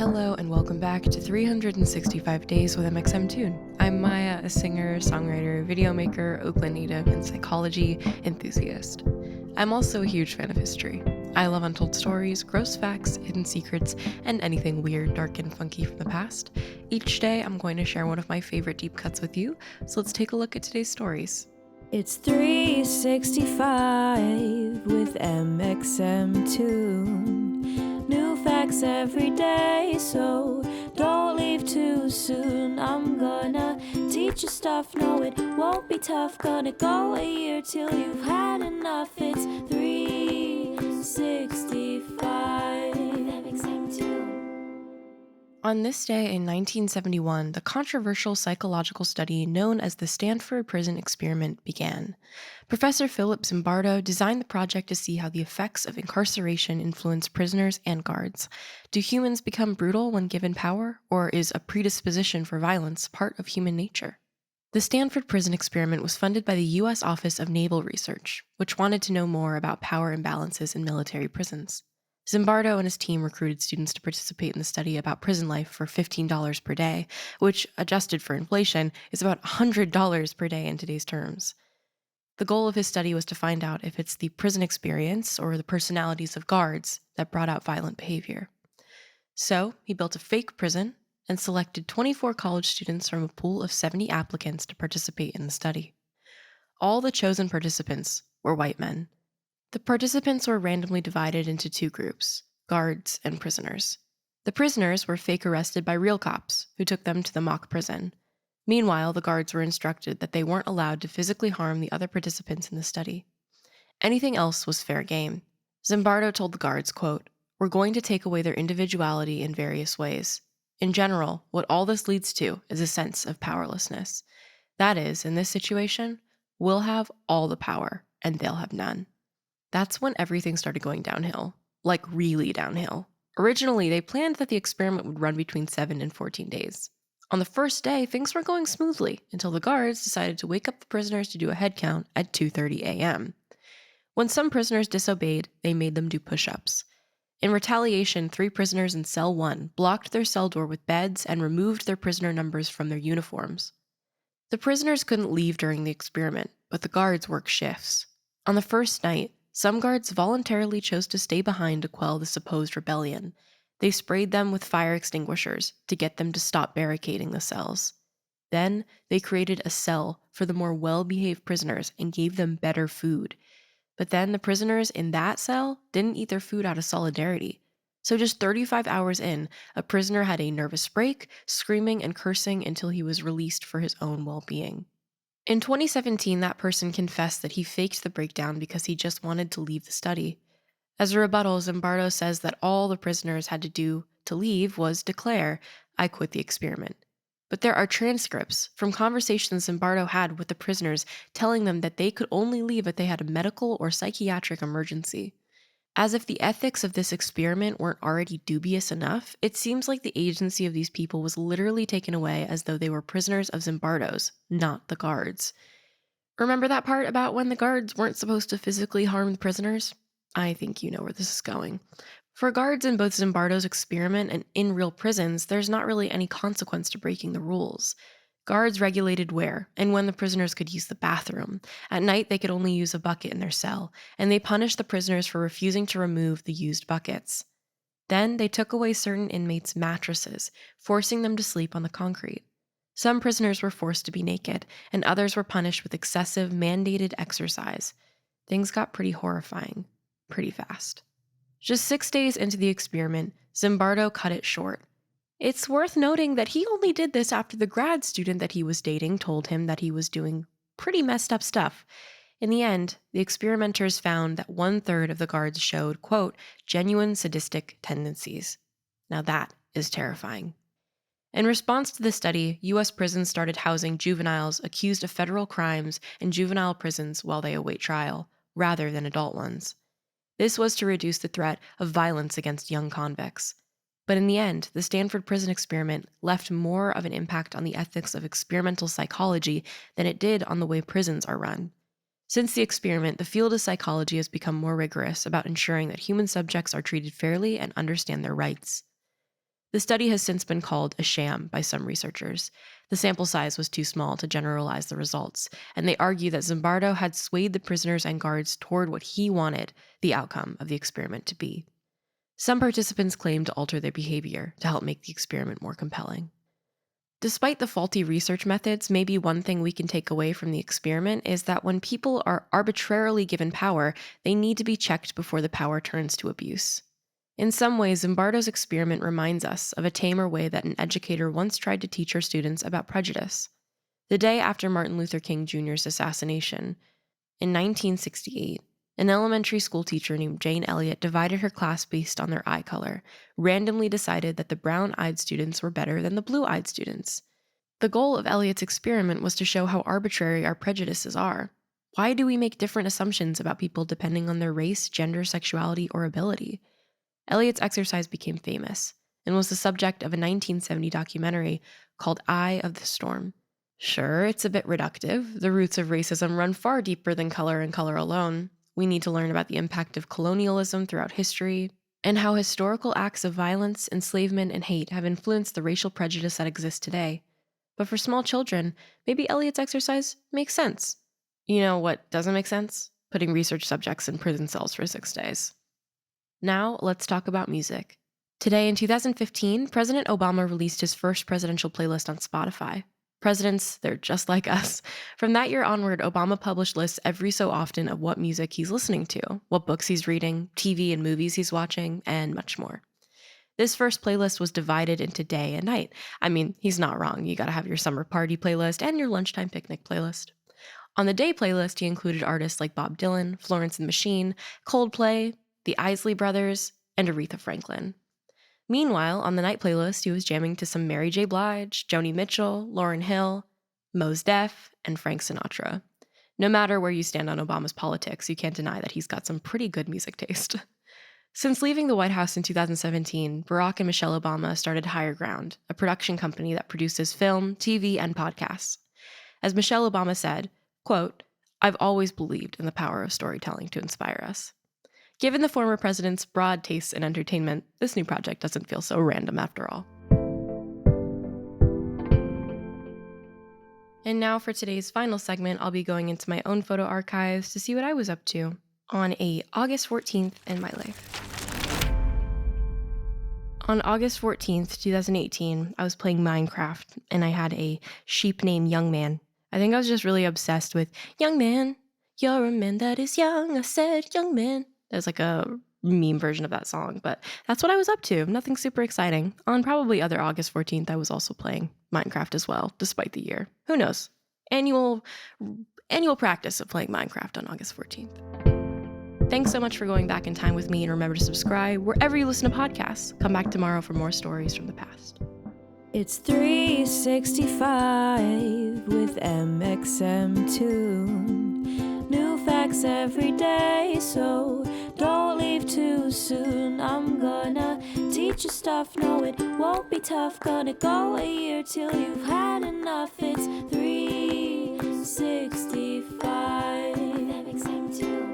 Hello and welcome back to 365 Days with mxmtoon. I'm Maya, a singer, songwriter, video maker, Oakland native, and psychology enthusiast. I'm also a huge fan of history. I love untold stories, gross facts, hidden secrets, and anything weird, dark, and funky from the past. Each day, I'm going to share one of my favorite deep cuts with you, so let's take a look at today's stories. It's 365 with mxmtoon. New facts every day, so don't leave too soon. I'm gonna teach you stuff, no it won't be tough. Gonna go a year till you've had enough. It's 365 mxmtoon. On this day in 1971, the controversial psychological study known as the Stanford Prison Experiment began. Professor Philip Zimbardo designed the project to see how the effects of incarceration influence prisoners and guards. Do humans become brutal when given power, or is a predisposition for violence part of human nature? The Stanford Prison Experiment was funded by the U.S. Office of Naval Research, which wanted to know more about power imbalances in military prisons. Zimbardo and his team recruited students to participate in the study about prison life for $15 per day, which, adjusted for inflation, is about $100 per day in today's terms. The goal of his study was to find out if it's the prison experience or the personalities of guards that brought out violent behavior. So, he built a fake prison and selected 24 college students from a pool of 70 applicants to participate in the study. All the chosen participants were white men. The participants were randomly divided into two groups, guards and prisoners. The prisoners were fake arrested by real cops, who took them to the mock prison. Meanwhile, the guards were instructed that they weren't allowed to physically harm the other participants in the study. Anything else was fair game. Zimbardo told the guards, quote, "We're going to take away their individuality in various ways. In general, what all this leads to is a sense of powerlessness. That is, in this situation, we'll have all the power, and they'll have none." That's when everything started going downhill, like really downhill. Originally, they planned that the experiment would run between 7 and 14 days. On the first day, things were going smoothly until the guards decided to wake up the prisoners to do a head count at 2:30 a.m. When some prisoners disobeyed, they made them do push-ups. In retaliation, 3 prisoners in cell 1 blocked their cell door with beds and removed their prisoner numbers from their uniforms. The prisoners couldn't leave during the experiment, but the guards worked shifts. On the first night, some guards voluntarily chose to stay behind to quell the supposed rebellion. They sprayed them with fire extinguishers to get them to stop barricading the cells. Then, they created a cell for the more well-behaved prisoners and gave them better food. But then the prisoners in that cell didn't eat their food out of solidarity. So just 35 hours in, a prisoner had a nervous break, screaming and cursing until he was released for his own well-being. In 2017, that person confessed that he faked the breakdown because he just wanted to leave the study. As a rebuttal, Zimbardo says that all the prisoners had to do to leave was declare, "I quit the experiment." But there are transcripts from conversations Zimbardo had with the prisoners telling them that they could only leave if they had a medical or psychiatric emergency. As if the ethics of this experiment weren't already dubious enough, it seems like the agency of these people was literally taken away as though they were prisoners of Zimbardo's, not the guards. Remember that part about when the guards weren't supposed to physically harm the prisoners? I think you know where this is going. For guards in both Zimbardo's experiment and in real prisons, there's not really any consequence to breaking the rules. Guards regulated where and when the prisoners could use the bathroom. At night, they could only use a bucket in their cell, and they punished the prisoners for refusing to remove the used buckets. Then, they took away certain inmates' mattresses, forcing them to sleep on the concrete. Some prisoners were forced to be naked, and others were punished with excessive mandated exercise. Things got pretty horrifying, pretty fast. Just 6 days into the experiment, Zimbardo cut it short. It's worth noting that he only did this after the grad student that he was dating told him that he was doing pretty messed up stuff. In the end, the experimenters found that 1/3 of the guards showed, quote, "genuine sadistic tendencies." Now that is terrifying. In response to the study, U.S. prisons started housing juveniles accused of federal crimes in juvenile prisons while they await trial, rather than adult ones. This was to reduce the threat of violence against young convicts. But in the end, the Stanford Prison Experiment left more of an impact on the ethics of experimental psychology than it did on the way prisons are run. Since the experiment, the field of psychology has become more rigorous about ensuring that human subjects are treated fairly and understand their rights. The study has since been called a sham by some researchers. The sample size was too small to generalize the results, and they argue that Zimbardo had swayed the prisoners and guards toward what he wanted the outcome of the experiment to be. Some participants claimed to alter their behavior to help make the experiment more compelling. Despite the faulty research methods, maybe one thing we can take away from the experiment is that when people are arbitrarily given power, they need to be checked before the power turns to abuse. In some ways, Zimbardo's experiment reminds us of a tamer way that an educator once tried to teach her students about prejudice. The day after Martin Luther King Jr.'s assassination, in 1968, an elementary school teacher named Jane Elliott divided her class based on their eye color, randomly decided that the brown-eyed students were better than the blue-eyed students. The goal of Elliott's experiment was to show how arbitrary our prejudices are. Why do we make different assumptions about people depending on their race, gender, sexuality, or ability? Elliott's exercise became famous and was the subject of a 1970 documentary called Eye of the Storm. Sure, it's a bit reductive. The roots of racism run far deeper than color and color alone. We need to learn about the impact of colonialism throughout history and how historical acts of violence, enslavement, and hate have influenced the racial prejudice that exists today. But for small children, maybe Elliott's exercise makes sense. You know what doesn't make sense? Putting research subjects in prison cells for 6 days. Now, let's talk about music. Today, in 2015, President Obama released his first presidential playlist on Spotify. Presidents, they're just like us. From that year onward, Obama published lists every so often of what music he's listening to, what books he's reading, TV and movies he's watching, and much more. This first playlist was divided into day and night. I mean, he's not wrong. You gotta have your summer party playlist and your lunchtime picnic playlist. On the day playlist, he included artists like Bob Dylan, Florence and the Machine, Coldplay, the Isley Brothers, and Aretha Franklin. Meanwhile, on the night playlist, he was jamming to some Mary J. Blige, Joni Mitchell, Lauryn Hill, Mos Def, and Frank Sinatra. No matter where you stand on Obama's politics, you can't deny that he's got some pretty good music taste. Since leaving the White House in 2017, Barack and Michelle Obama started Higher Ground, a production company that produces film, TV, and podcasts. As Michelle Obama said, quote, "I've always believed in the power of storytelling to inspire us." Given the former president's broad tastes in entertainment, this new project doesn't feel so random after all. And now for today's final segment, I'll be going into my own photo archives to see what I was up to on a August 14th in my life. On August 14th, 2018, I was playing Minecraft, and I had a sheep named Young Man. I think I was just really obsessed with, "Young man, you're a man that is young," I said, "Young man." There's like a meme version of that song, but that's what I was up to. Nothing super exciting. On probably other August 14th, I was also playing Minecraft as well, despite the year. Who knows? Annual practice of playing Minecraft on August 14th. Thanks so much for going back in time with me, and remember to subscribe wherever you listen to podcasts. Come back tomorrow for more stories from the past. It's 365 with mxmtoon. New facts every day, so don't leave too soon. I'm gonna teach you stuff, no it won't be tough. Gonna go a year till you've had enough. It's 365 mxmtoon.